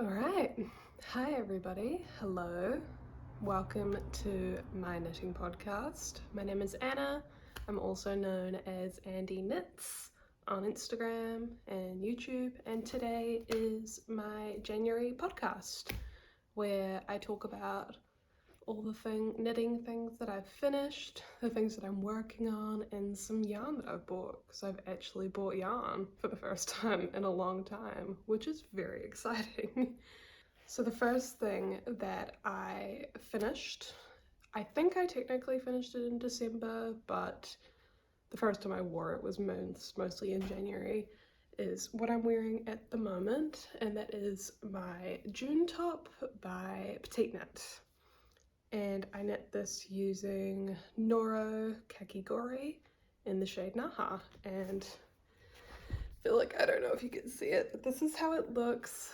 All right. Hi, everybody. Hello. Welcome to my knitting podcast. My name is Anna. I'm also known as Andie Knits on Instagram and YouTube. And today is my January podcast where I talk about all the knitting things that I've finished, the things that I'm working on, and some yarn that I've bought, because I've actually bought yarn for the first time in a long time, which is very exciting. So the first thing that I finished, I think I technically finished it in December, but the first time I wore it was mostly in January, is what I'm wearing at the moment, and that is my June top by Petite. And I knit this using Noro Kakigori in the shade Naha, and I feel like, I don't know if you can see it, but this is how it looks.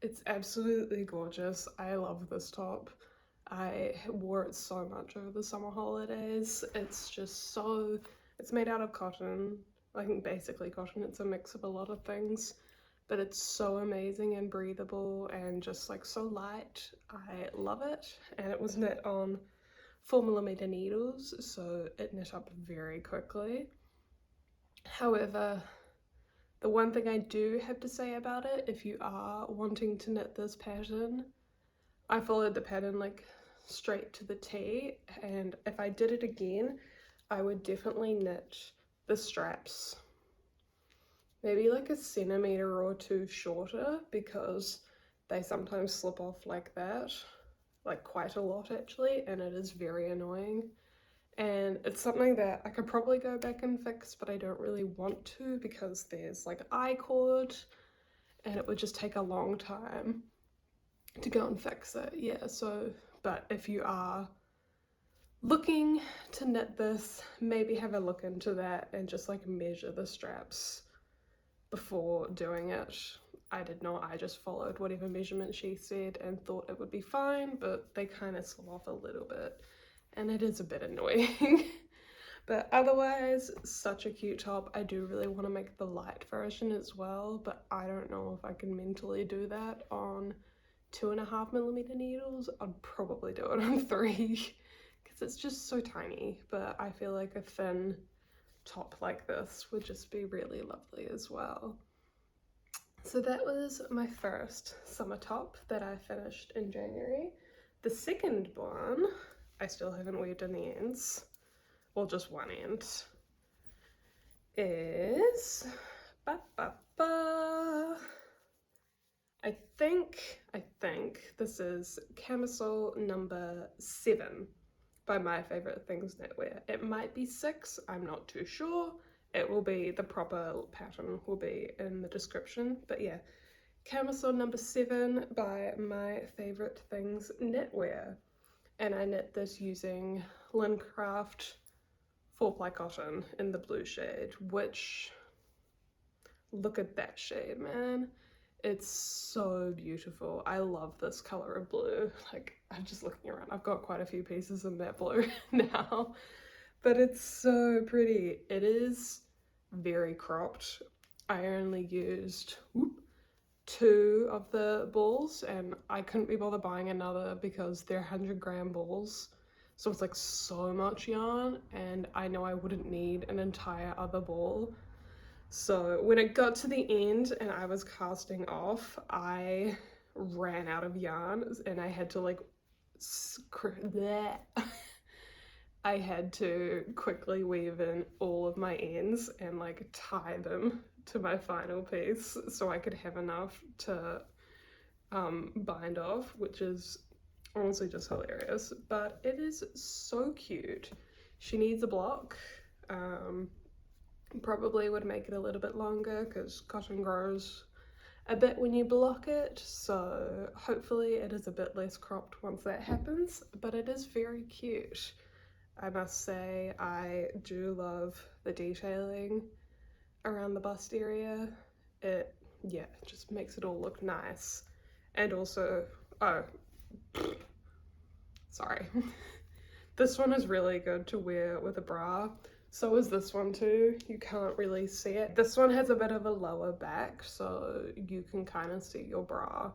It's absolutely gorgeous. I love this top. I wore it so much over the summer holidays. It's made out of cotton, like basically cotton. It's a mix of a lot of things, but it's so amazing and breathable and just like so light. I love it. And it was knit on 4mm needles, so it knit up very quickly. However, the one thing I do have to say about it, if you are wanting to knit this pattern, I followed the pattern like straight to the T, and if I did it again, I would definitely knit the straps maybe like a centimeter or two shorter, because they sometimes slip off like that, like quite a lot actually, and it is very annoying. And it's something that I could probably go back and fix, but I don't really want to because there's like I-cord and it would just take a long time to go and fix it. Yeah, so, but if you are looking to knit this, maybe have a look into that and just like measure the straps before doing it. I did not, I just followed whatever measurement she said and thought it would be fine, but they kind of slip off a little bit and it is a bit annoying. But otherwise, such a cute top. I do really want to make the light version as well, but I don't know if I can mentally do that on 2.5mm needles. I'd probably do it on 3 because it's just so tiny, but I feel like a thin top like this would just be really lovely as well. So that was my first summer top that I finished in January. The second one, I still haven't weaved in the ends, well, just one end, is I think this is camisole number 7 by My Favorite Things Knitwear. It might be 6, I'm not too sure. It will be, the proper pattern will be in the description, but yeah, camisole number 7 by My Favorite Things Knitwear. And I knit this using Lincraft 4-ply cotton in the blue shade, which, look at that shade, man. It's so beautiful. I love this color of blue. Like, I'm just looking around. I've got quite a few pieces in that blue now, but it's so pretty. It is very cropped. I only used 2 of the balls and I couldn't be bothered buying another because they're 100-gram balls. So it's like so much yarn, and I know I wouldn't need an entire other ball. So when it got to the end and I was casting off, I ran out of yarn and I had to like I had to quickly weave in all of my ends and like tie them to my final piece so I could have enough to bind off, which is honestly just hilarious. But it is so cute. She needs a block. Probably would make it a little bit longer because cotton grows a bit when you block it, so hopefully it is a bit less cropped once that happens, but it is very cute. I must say, I do love the detailing around the bust area. It just makes it all look nice. And also, oh, sorry. This one is really good to wear with a bra. So is this one too. You can't really see it. This one has a bit of a lower back, so you can kind of see your bra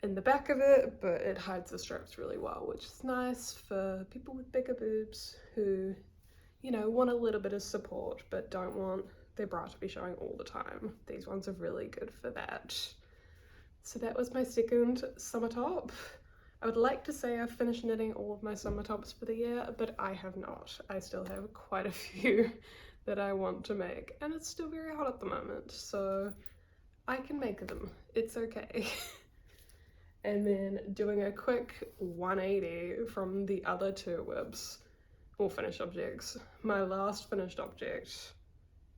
in the back of it, but it hides the straps really well, which is nice for people with bigger boobs who, you know, want a little bit of support but don't want their bra to be showing all the time. These ones are really good for that. So that was my second summer top. I would like to say I've finished knitting all of my summer tops for the year, but I have not. I still have quite a few that I want to make, and it's still very hot at the moment, so I can make them. It's okay. And then doing a quick 180 from the other two WIBs, or finished objects. My last finished object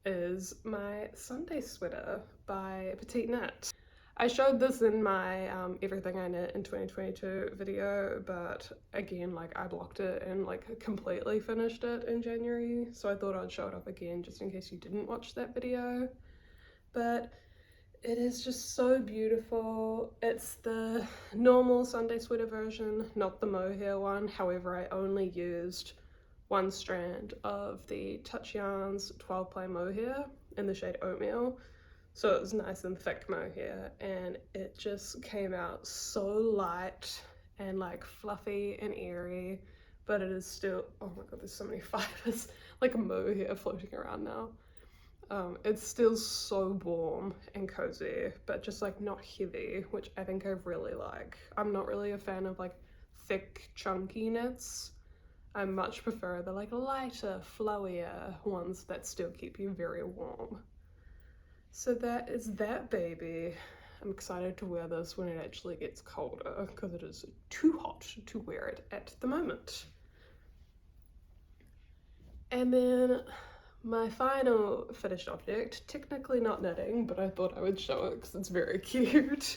is my Sunday sweater by Petite. I showed this in my everything I knit in 2022 video, but again, like, I blocked it and like completely finished it in January, so I thought I'd show it up again just in case you didn't watch that video. But it is just so beautiful. It's the normal Sunday sweater version, not the mohair one. However, I only used one strand of the Touch Yarns 12 ply mohair in the shade Oatmeal. So it was nice and thick mohair, and it just came out so light and like fluffy and airy, but it is still, oh my god, there's so many fibers, like mohair floating around now. It's still so warm and cozy, but just like not heavy, which I think I really like. I'm not really a fan of like thick, chunky knits. I much prefer the like lighter, flowier ones that still keep you very warm. So that is that baby. I'm excited to wear this when it actually gets colder because it is too hot to wear it at the moment. And then my final finished object, technically not knitting, but I thought I would show it because it's very cute.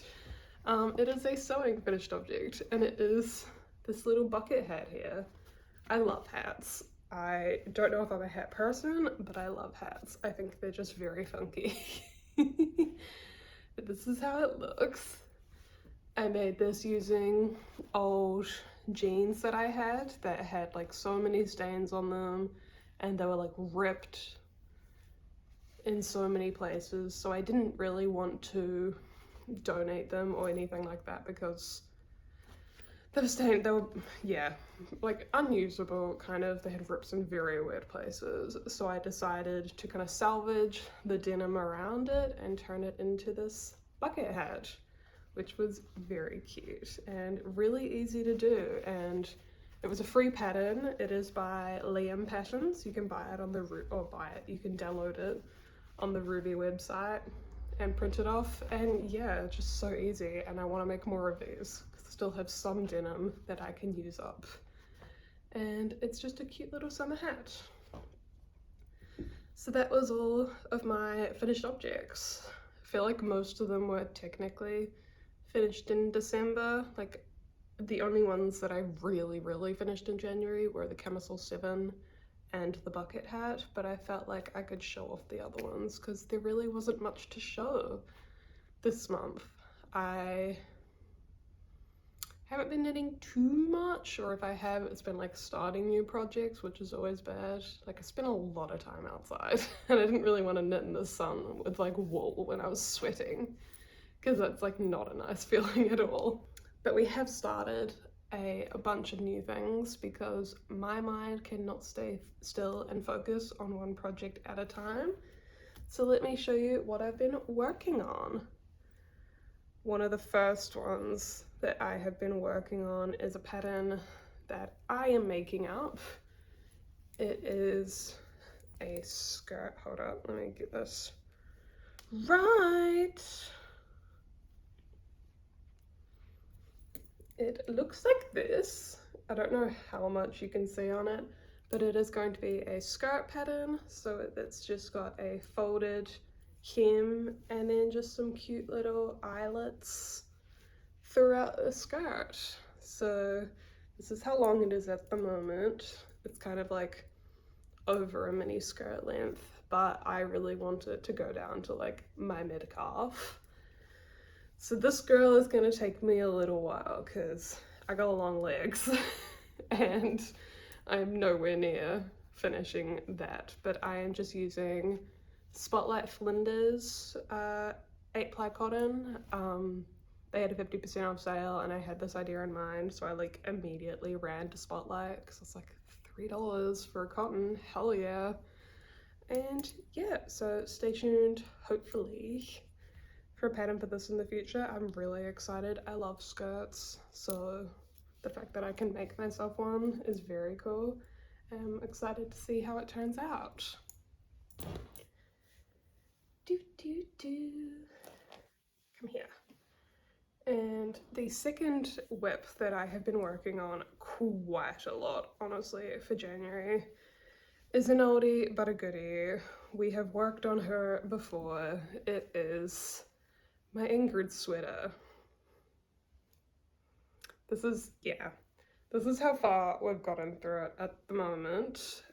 It is a sewing finished object, and it is this little bucket hat here. I love hats. I don't know if I'm a hat person, but I love hats. I think they're just very funky. But this is how it looks. I made this using old jeans that I had that had like so many stains on them, and they were like ripped in so many places, so I didn't really want to donate them or anything like that because they were, yeah, like unusable kind of. They had rips in very weird places, so I decided to kind of salvage the denim around it and turn it into this bucket hat, which was very cute and really easy to do. And it was a free pattern. It is by Liam Patterns. You can buy it on the you can download it on the Ruby website and print it off, and yeah, just so easy. And I want to make more of these because I still have some denim that I can use up, and it's just a cute little summer hat. So that was all of my finished objects. I feel like most of them were technically finished in December. Like, the only ones that I really finished in January were the camisole 7 and the bucket hat, but I felt like I could show off the other ones because there really wasn't much to show this month. I haven't been knitting too much, or if I have, it's been like starting new projects, which is always bad. Like, I spent a lot of time outside and I didn't really want to knit in the sun with like wool when I was sweating, because that's like not a nice feeling at all. But we have started a bunch of new things because my mind cannot stay still and focus on one project at a time. So let me show you what I've been working on. One of the first ones that I have been working on is a pattern that I am making up. It is a skirt. Hold up, let me get this right. It looks like this. I don't know how much you can see on it, but it is going to be a skirt pattern. So it's just got a folded hem and then just some cute little eyelets throughout the skirt. So this is how long it is at the moment. It's kind of like over a mini skirt length, but I really want it to go down to like my mid-calf. So this girl is gonna take me a little while because I got long legs and I'm nowhere near finishing that, but I am just using Spotlight Flinders 8-ply cotton. They had a 50% off sale and I had this idea in mind, so I like immediately ran to Spotlight because it's like $3 for cotton. Hell yeah. And yeah, so stay tuned, hopefully, for a pattern for this in the future. I'm really excited. I love skirts, so the fact that I can make myself one is very cool. I'm excited to see how it turns out. Come here. And the second whip that I have been working on quite a lot, honestly, for January is an oldie but a goodie. We have worked on her before. It is my Ingrid sweater. This is how far we've gotten through it at the moment.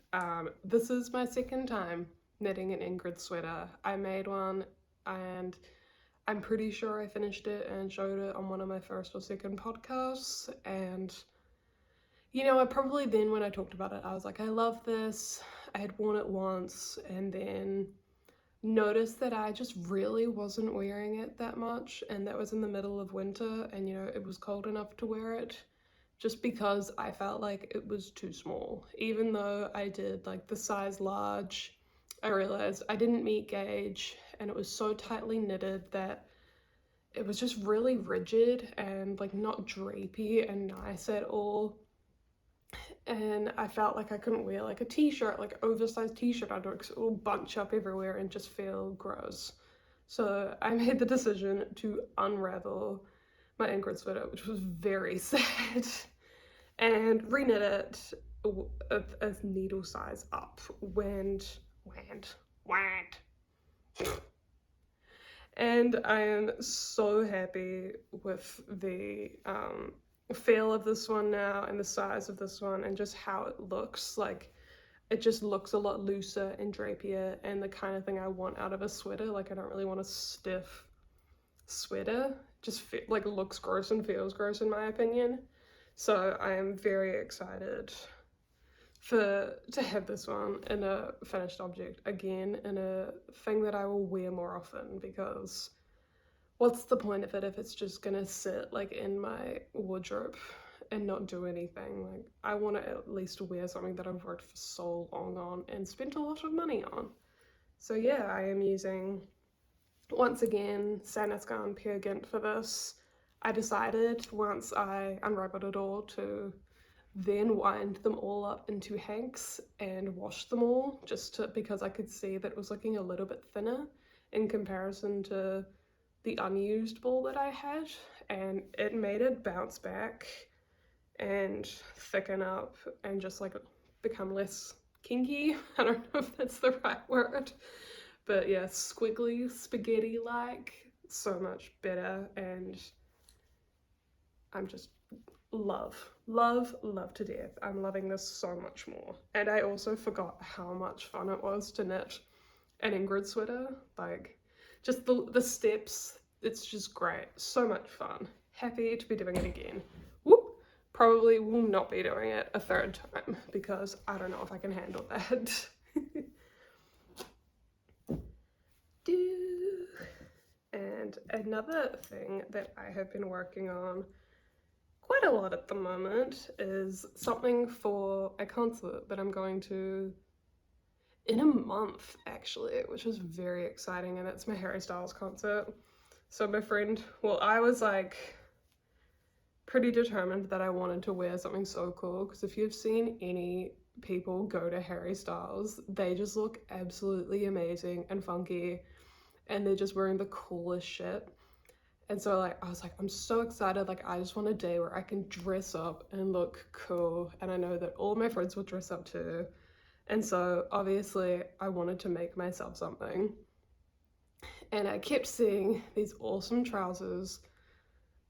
This is my second time knitting an Ingrid sweater. I made one and I'm pretty sure I finished it and showed it on one of my first or second podcasts, and you know, I probably then when I talked about it, I was like, I love this. I had worn it once and then noticed that I just really wasn't wearing it that much, and that was in the middle of winter and you know, it was cold enough to wear it, just because I felt like it was too small. Even though I did like the size large, I realized I didn't meet gauge and it was so tightly knitted that it was just really rigid and like not drapey and nice at all. And I felt like I couldn't wear like a t-shirt, like oversized t-shirt under it, because it will bunch up everywhere and just feel gross. So I made the decision to unravel my Ingrid sweater, which was very sad, and reknit it a needle size up. Went. And I am so happy with the feel of this one now and the size of this one and just how it looks. Like, it just looks a lot looser and drapier and the kind of thing I want out of a sweater. Like, I don't really want a stiff sweater. Just like looks gross and feels gross in my opinion. So I am very excited to have this one in a finished object again, in a thing that I will wear more often, because what's the point of it if it's just gonna sit like in my wardrobe and not do anything? Like, I want to at least wear something that I've worked for so long on and spent a lot of money on. So yeah, I am using, once again, Sanascan Peer Gynt for this. I decided once I unraveled it all to then wind them all up into hanks and wash them all, because I could see that it was looking a little bit thinner in comparison to the unused ball that I had, and it made it bounce back and thicken up and just like become less kinky. I don't know if that's the right word, but yeah, squiggly, spaghetti like, so much better. And I'm just love to death. I'm loving this so much more. And I also forgot how much fun it was to knit an Ingrid sweater. Like, just the steps, it's just great. So much fun. Happy to be doing it again. Whoop! Probably will not be doing it a third time because I don't know if I can handle that. And another thing that I have been working on quite a lot at the moment is something for a concert that I'm going to in a month, actually, which is very exciting, and it's my Harry Styles concert. So my friend, well, I was like pretty determined that I wanted to wear something so cool, because if you've seen any people go to Harry Styles, they just look absolutely amazing and funky, and they're just wearing the coolest shit. And so like I was like, I'm so excited, like I just want a day where I can dress up and look cool, and I know that all my friends will dress up too. And so obviously I wanted to make myself something, and I kept seeing these awesome trousers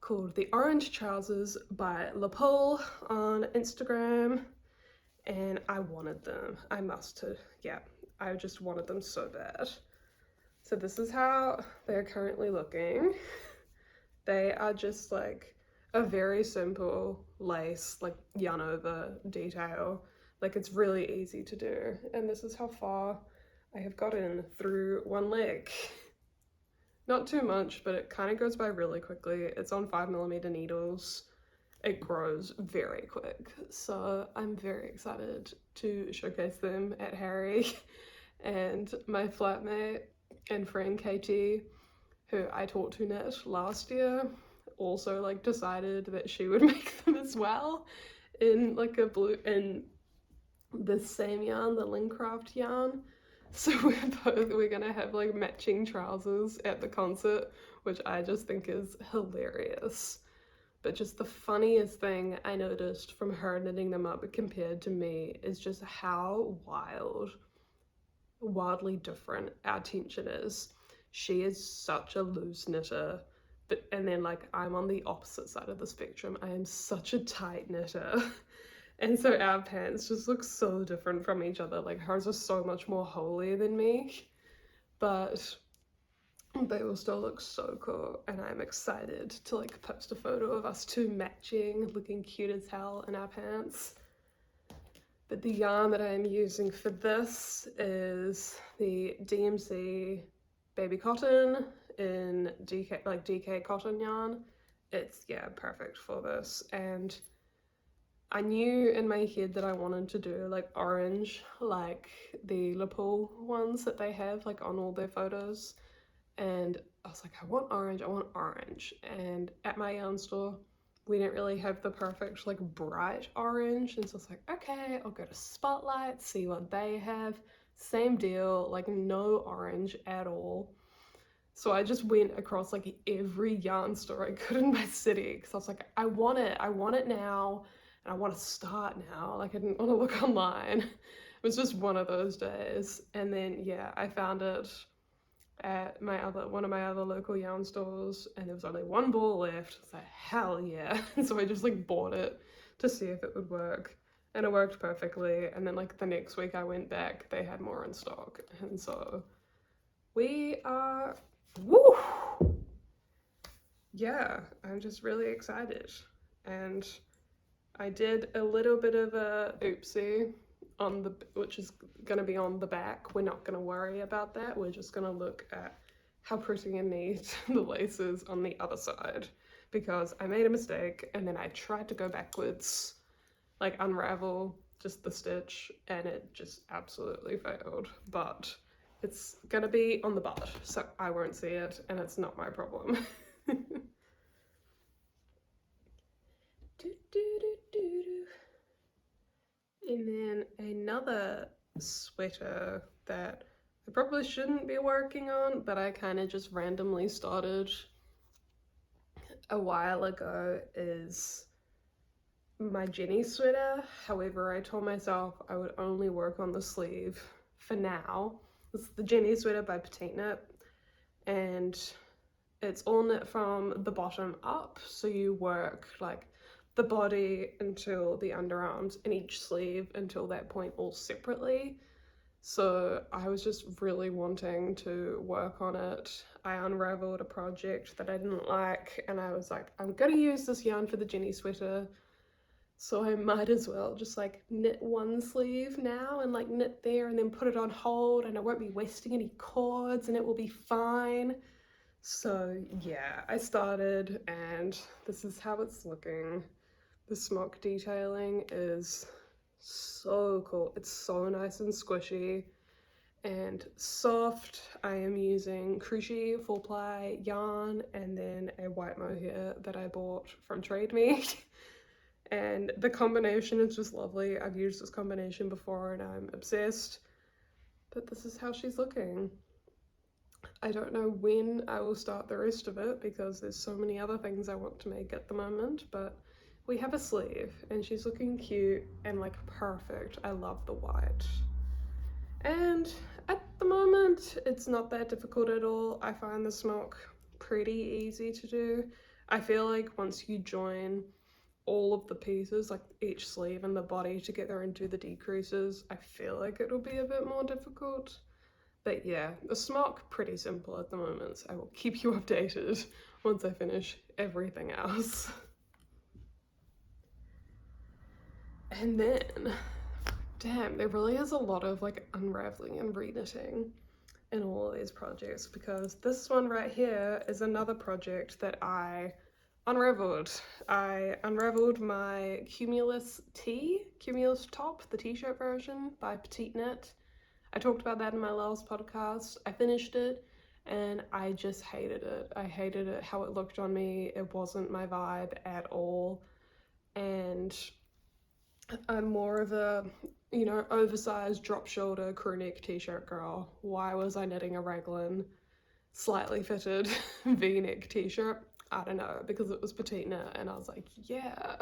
called the Orange Trousers by La Pole on Instagram, and I wanted them. I just wanted them so bad. So this is how they're currently looking. They are just like a very simple lace, like yarn over detail, Like, it's really easy to do. And this is how far I have gotten through one leg. Not too much, but it kind of goes by really quickly. It's on 5mm needles. It grows very quick. So I'm very excited to showcase them at Harry. And my flatmate and friend Katie, who I taught to knit last year, also like decided that she would make them as well in like a blue, in the same yarn, the Lincraft yarn. So we're gonna have like matching trousers at the concert, which I just think is hilarious. But just the funniest thing I noticed from her knitting them up compared to me is just how wildly different our tension is. She is such a loose knitter, and then like I'm on the opposite side of the spectrum. I am such a tight knitter. And so our pants just look so different from each other. Like hers are so much more holy than me, but they will still look so cool. And I'm excited to like post a photo of us two matching, looking cute as hell in our pants. But the yarn that I am using for this is the DMC baby cotton in DK cotton yarn. It's, yeah, perfect for this. And I knew in my head that I wanted to do like orange, like the Liverpool ones that they have like on all their photos. And I was like, I want orange. And at my yarn store, we didn't really have the perfect like bright orange. And so I was like, okay, I'll go to Spotlight, see what they have. Same deal, like no orange at all. So I just went across like every yarn store I could in my city because I was like, I want it now. And I want to start now. Like I didn't want to look online. It was just one of those days. And then yeah, I found it at one of my other local yarn stores, and there was only one ball left. I was like, hell yeah. And so I just like bought it to see if it would work. And it worked perfectly. And then like the next week I went back, they had more in stock. And so we are, woo! Yeah, I'm just really excited. And I did a little bit of a oopsie on the, which is going to be on the back. We're not going to worry about that. We're just going to look at how pretty and neat the lace is on the other side, because I made a mistake and then I tried to go backwards, like unravel just the stitch, and it just absolutely failed. But it's going to be on the butt, so I won't see it and it's not my problem. And then another sweater that I probably shouldn't be working on, but I kind of just randomly started a while ago, is my Jenny sweater. However, I told myself I would only work on the sleeve for now. This is the Jenny sweater by Petite, and it's all knit from the bottom up, so you work like the body until the underarms and each sleeve until that point all separately. So I was just really wanting to work on it. I unraveled a project that I didn't like, and I was like, I'm gonna use this yarn for the Jenny sweater, so I might as well just like knit one sleeve now and like knit there and then put it on hold, and I won't be wasting any cords and it will be fine. So yeah, I started and this is how it's looking. The smock detailing is so cool. It's so nice and squishy and soft. I am using Crunchy full ply yarn and then a white mohair that I bought from Trade Me. And the combination is just lovely. I've used this combination before and I'm obsessed. But this is how she's looking. I don't know when I will start the rest of it because there's so many other things I want to make at the moment, but we have a sleeve and she's looking cute and like perfect. I love the white. And at the moment, it's not that difficult at all. I find the smock pretty easy to do. I feel like once you join all of the pieces, like each sleeve and the body together and do the decreases, I feel like it'll be a bit more difficult. But yeah, the smock, pretty simple at the moment, so I will keep you updated once I finish everything else. And then damn, there really is a lot of like unraveling and reknitting in all of these projects, because this one right here is another project that I unraveled. I unraveled my Cumulus top, the t-shirt version by Petite Knit. I talked about that in my last podcast. I finished it and I just hated it. I hated it, how it looked on me. It wasn't my vibe at all. And I'm more of a, you know, oversized drop shoulder crew neck t-shirt girl. Why was I knitting a raglan slightly fitted v-neck t-shirt? I don't know, because it was petite knit and I was like, yeah.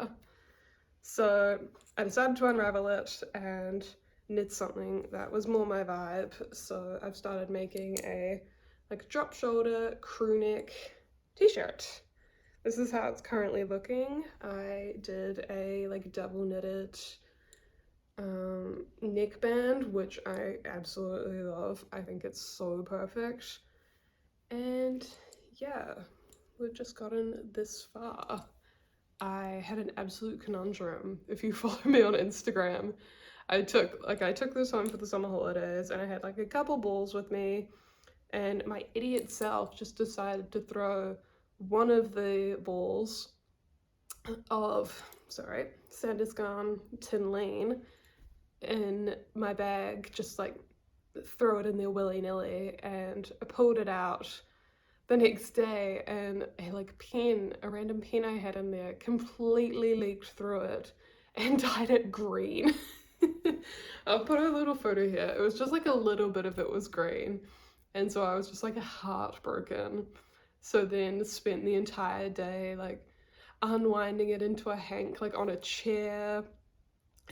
So I decided to unravel it and knit something that was more my vibe. So I've started making a like drop shoulder crew neck t-shirt. This is how it's currently looking. I did a like double knitted neckband, which I absolutely love. I think it's so perfect. And yeah, we've just gotten this far. I had an absolute conundrum. If you follow me on Instagram, I took this home for the summer holidays and I had like a couple balls with me, and my idiot self just decided to throw one of the balls of, sorry, Sandiscan Tinline in my bag, just like throw it in there willy-nilly, and I pulled it out the next day and a random pen I had in there completely leaked through it and dyed it green. I'll put a little photo here. It was just like a little bit of it was green, and so I was just like heartbroken. So then spent the entire day like unwinding it into a hank like on a chair,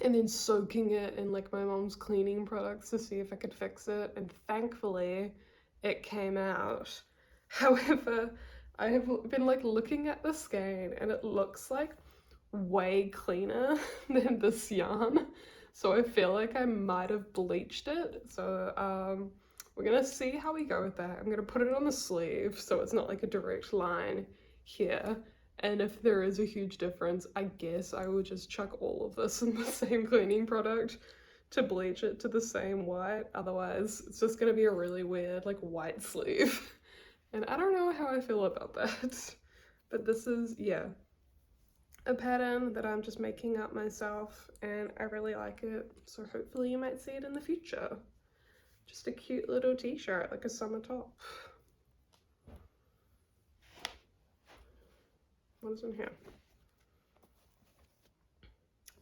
and then soaking it in like my mom's cleaning products to see if I could fix it, and thankfully it came out. However, I have been like looking at the skein and it looks like way cleaner than this yarn, so I feel like I might have bleached it. So we're gonna see how we go with that. I'm gonna put it on the sleeve so it's not like a direct line here, and if there is a huge difference, I guess I will just chuck all of this in the same cleaning product to bleach it to the same white. Otherwise it's just gonna be a really weird like white sleeve. And I don't know how I feel about that. But this is, yeah, a pattern that I'm just making up myself and I really like it. So hopefully you might see it in the future. Just a cute little t-shirt, like a summer top. What is in here?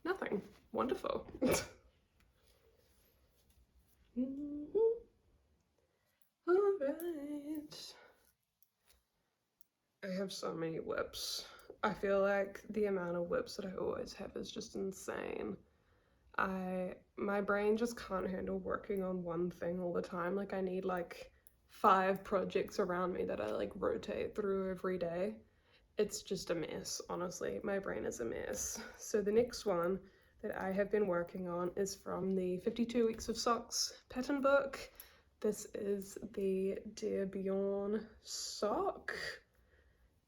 Nothing. Wonderful. Alright. I have so many whips. I feel like the amount of whips that I always have is just insane. My brain just can't handle working on one thing all the time. Like I need like 5 projects around me that I like rotate through every day. It's just a mess, honestly. My brain is a mess. So the next one that I have been working on is from the 52 Weeks of Socks pattern book. This is the Dear Bjorn sock.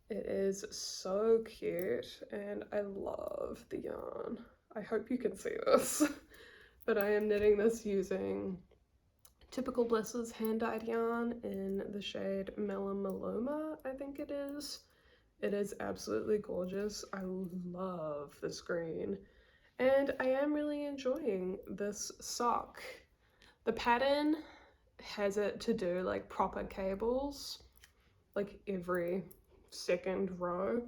It is so cute and I love the yarn. I hope you can see this. But I am knitting this using Typical Bliss's hand-dyed yarn in the shade Melomaloma, I think it is. It is absolutely gorgeous. I love this green. And I am really enjoying this sock. The pattern has it to do like proper cables, like every second row,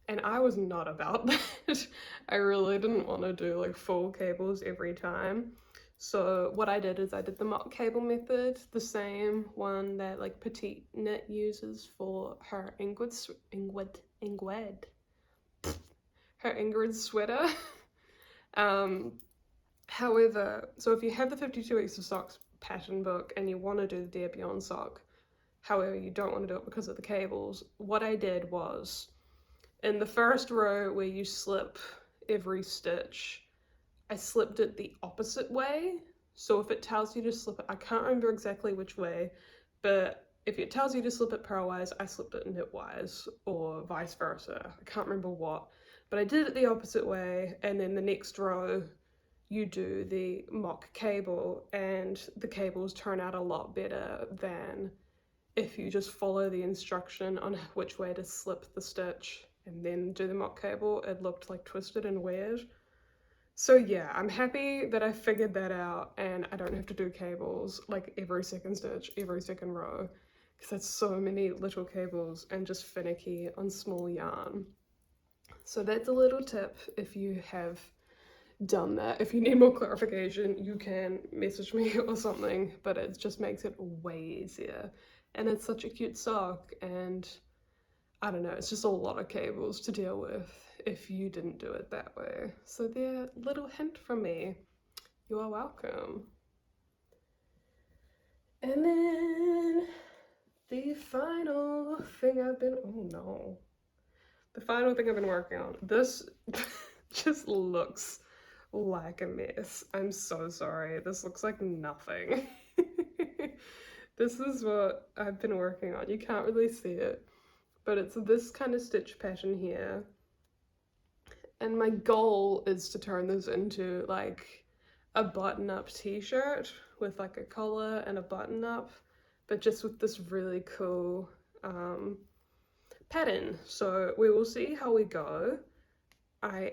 and I was not about that. I really didn't want to do like full cables every time. So what I did is I did the mock cable method, the same one that like Petite Knit uses for her Ingrid sweater. However, so if you have the 52 Weeks of Socks pattern book and you want to do the Dear Bjorn sock, however you don't want to do it because of the cables, what I did was, in the first row where you slip every stitch, I slipped it the opposite way. So if it tells you to slip it, I can't remember exactly which way, but if it tells you to slip it purlwise, I slipped it knitwise, or vice versa. I can't remember what, but I did it the opposite way, and then the next row you do the mock cable, and the cables turn out a lot better than if you just follow the instruction on which way to slip the stitch and then do the mock cable. It looked like twisted and weird. So yeah, I'm happy that I figured that out and I don't have to do cables like every second stitch, every second row, because that's so many little cables and just finicky on small yarn. So that's a little tip if you have done that. If you need more clarification, you can message me or something, but it just makes it way easier. And it's such a cute sock, and I don't know, it's just a lot of cables to deal with if you didn't do it that way. So there, little hint from me. You are welcome. And then the final thing I've been, oh no. The final thing I've been working on. This just looks like a mess. I'm so sorry. This looks like nothing. This is what I've been working on. You can't really see it, but it's this kind of stitch pattern here. And my goal is to turn this into like a button-up t-shirt with like a collar and a button-up, but just with this really cool pattern. So we will see how we go.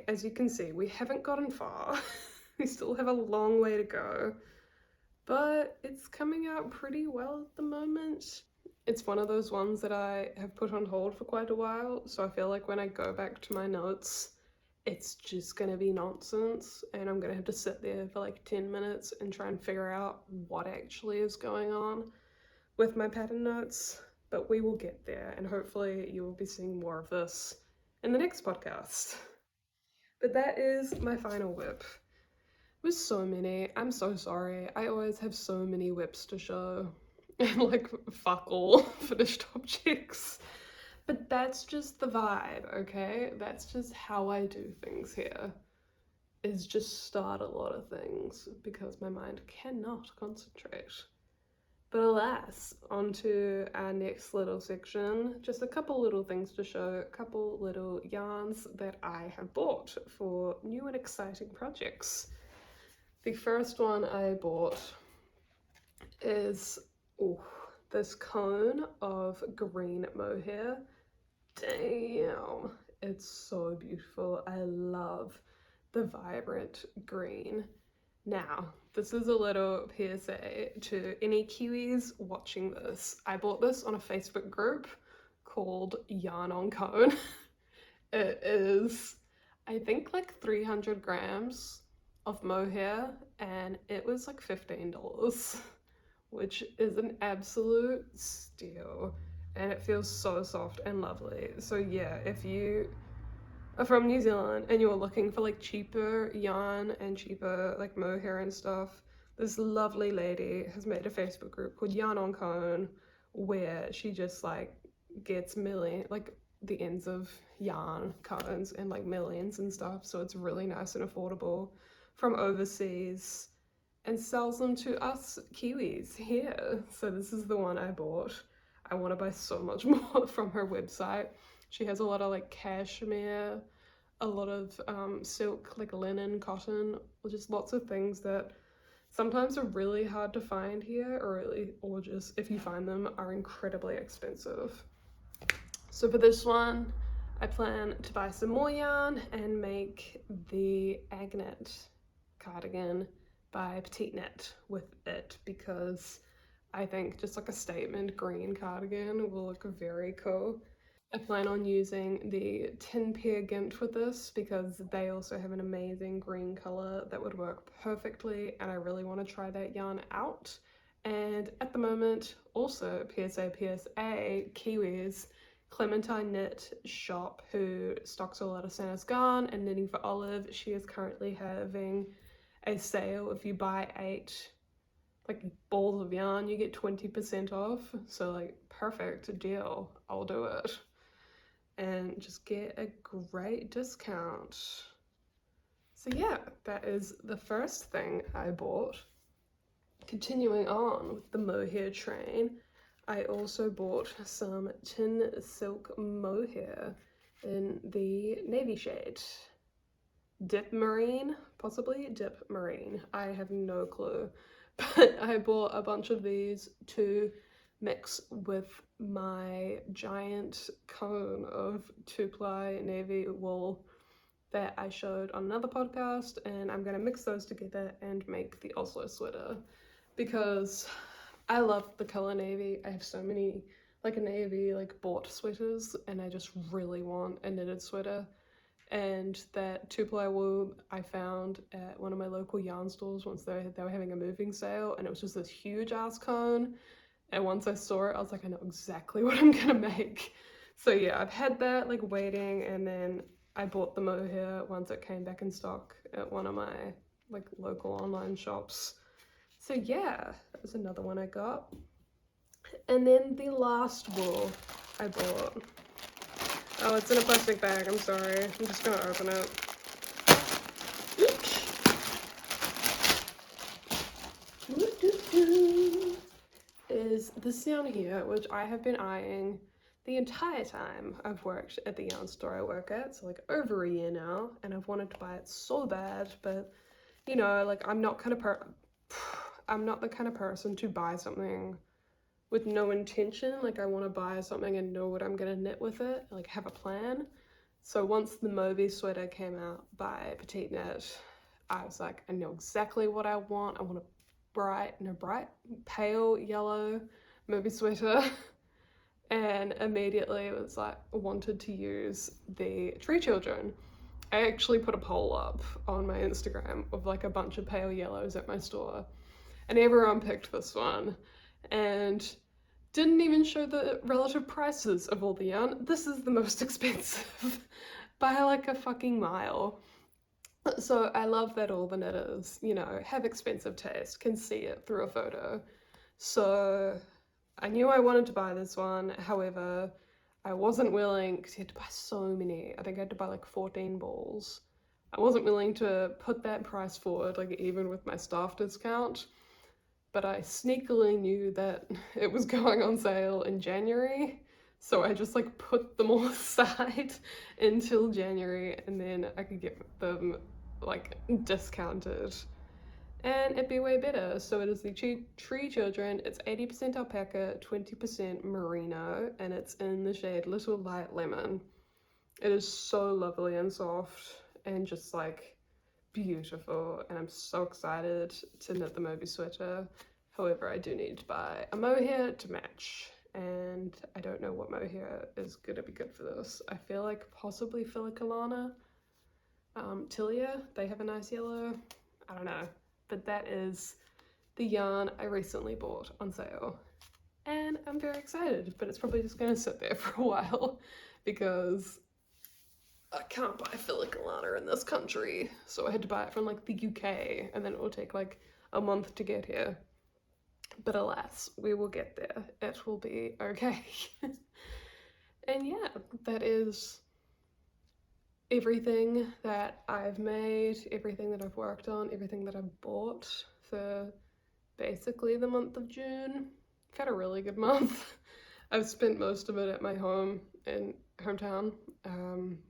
As you can see, we haven't gotten far. We still have a long way to go, but it's coming out pretty well at the moment. It's one of those ones that I have put on hold for quite a while, so I feel like when I go back to my notes, it's just gonna be nonsense, and I'm gonna have to sit there for like 10 minutes and try and figure out what actually is going on with my pattern notes, but we will get there, and hopefully you will be seeing more of this in the next podcast. But that is my final whip. With so many, I'm so sorry. I always have so many whips to show and like fuck all finished objects. But that's just the vibe, okay? That's just how I do things here. Is just start a lot of things because my mind cannot concentrate. But alas, on to our next little section. Just a couple little things to show, a couple little yarns that I have bought for new and exciting projects. The first one I bought is this cone of green mohair. Damn, it's so beautiful. I love the vibrant green. Now, this is a little PSA to any Kiwis watching this. I bought this on a Facebook group called Yarn on Cone. It is, I think, like 300 grams of mohair, and it was like $15, which is an absolute steal. And it feels so soft and lovely. So yeah, if you are from New Zealand and you're looking for like cheaper yarn and cheaper like mohair and stuff, this lovely lady has made a Facebook group called Yarn on Cone, where she just like gets like the ends of yarn cones and like millions and stuff, so it's really nice and affordable from overseas, and sells them to us Kiwis here. So this is the one I bought. I want to buy so much more from her website. She has a lot of like cashmere, a lot of silk, like linen, cotton, just lots of things that sometimes are really hard to find here, or just if you find them are incredibly expensive. So for this one, I plan to buy some more yarn and make the Agnet cardigan by Petite with it, because I think just like a statement green cardigan will look very cool. I plan on using the Tin Pear Gint with this because they also have an amazing green color that would work perfectly, and I really want to try that yarn out. And at the moment, also PSA, Kiwis, Clementine Knit Shop, who stocks a lot of Santa's Garn and Knitting for Olive, she is currently having a sale. If you buy 8 like balls of yarn, you get 20% off. So like, perfect deal. I'll do it and just get a great discount. So yeah, that is the first thing I bought. Continuing on with the mohair train, I also bought some tin silk mohair in the navy shade. dip marine, possibly dip marine. I have no clue, but I bought a bunch of these to mix with my giant cone of 2-ply navy wool that I showed on another podcast, and I'm gonna mix those together and make the Oslo sweater because I love the color navy. I have so many like a navy like bought sweaters, and I just really want a knitted sweater. And that 2-ply wool I found at one of my local yarn stores once they were having a moving sale, and it was just this huge ass cone. And once I saw it, I was like, I know exactly what I'm gonna make. So yeah, I've had that like waiting, and then I bought the mohair once it came back in stock at one of my like local online shops. So yeah, that was another one I got. And then the last wool I bought. Oh, it's in a plastic bag, I'm sorry. I'm just gonna open it. Is this down here, which I have been eyeing the entire time I've worked at the yarn store I work at, so like over a year now, and I've wanted to buy it so bad, but you know, like I'm not the kind of person to buy something with no intention. Like I want to buy something and know what I'm gonna knit with it, like have a plan. So once the Moby sweater came out by Petite, I was like, I know exactly what I want. I want a bright pale yellow Moby sweater. And immediately it was like, wanted to use the tree children. I actually put a poll up on my Instagram of like a bunch of pale yellows at my store, and everyone picked this one and didn't even show the relative prices of all the yarn. This is the most expensive by like a fucking mile. So I love that all the knitters, you know, have expensive taste, can see it through a photo. So I knew I wanted to buy this one. However, I wasn't willing, because you had to buy so many. I think I had to buy like 14 balls. I wasn't willing to put that price forward, like even with my staff discount. But I sneakily knew that it was going on sale in January. So I just like put them all aside until January, and then I could get them like discounted. And it'd be way better. So it is the Tree Children. It's 80% alpaca, 20% merino, and it's in the shade Little Light Lemon. It is so lovely and soft and just like beautiful, and I'm so excited to knit the Moby sweater. However, I do need to buy a mohair to match, and I don't know what mohair is gonna be good for this. I feel like possibly Filicalana, Tilia, they have a nice yellow. I don't know, but that is the yarn I recently bought on sale, and I'm very excited, but it's probably just gonna sit there for a while because I can't buy Filicalana in this country, so I had to buy it from like the UK, and then it will take like a month to get here. But alas, we will get there. It will be okay. And yeah, that is everything that I've made, everything that I've worked on, everything that I've bought for basically the month of June. I've had a really good month. I've spent most of it at my home in hometown,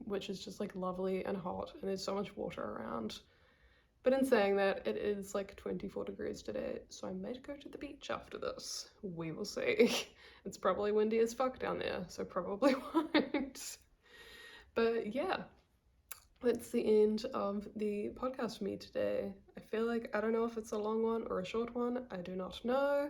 which is just like lovely and hot, and there's so much water around. But in saying that, it is like 24 degrees today, so I might go to the beach after this. We will see. It's probably windy as fuck down there, so probably won't. But yeah, that's the end of the podcast for me today. I feel like, I don't know if it's a long one or a short one, I do not know.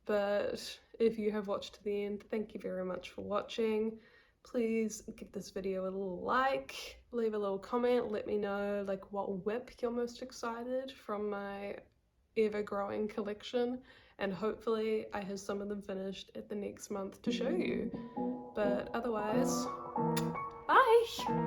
But if you have watched to the end, thank you very much for watching. Please give this video a little like, leave a little comment, let me know like what whip you're most excited from my ever-growing collection, and hopefully I have some of them finished at the next month to show you. But otherwise, bye!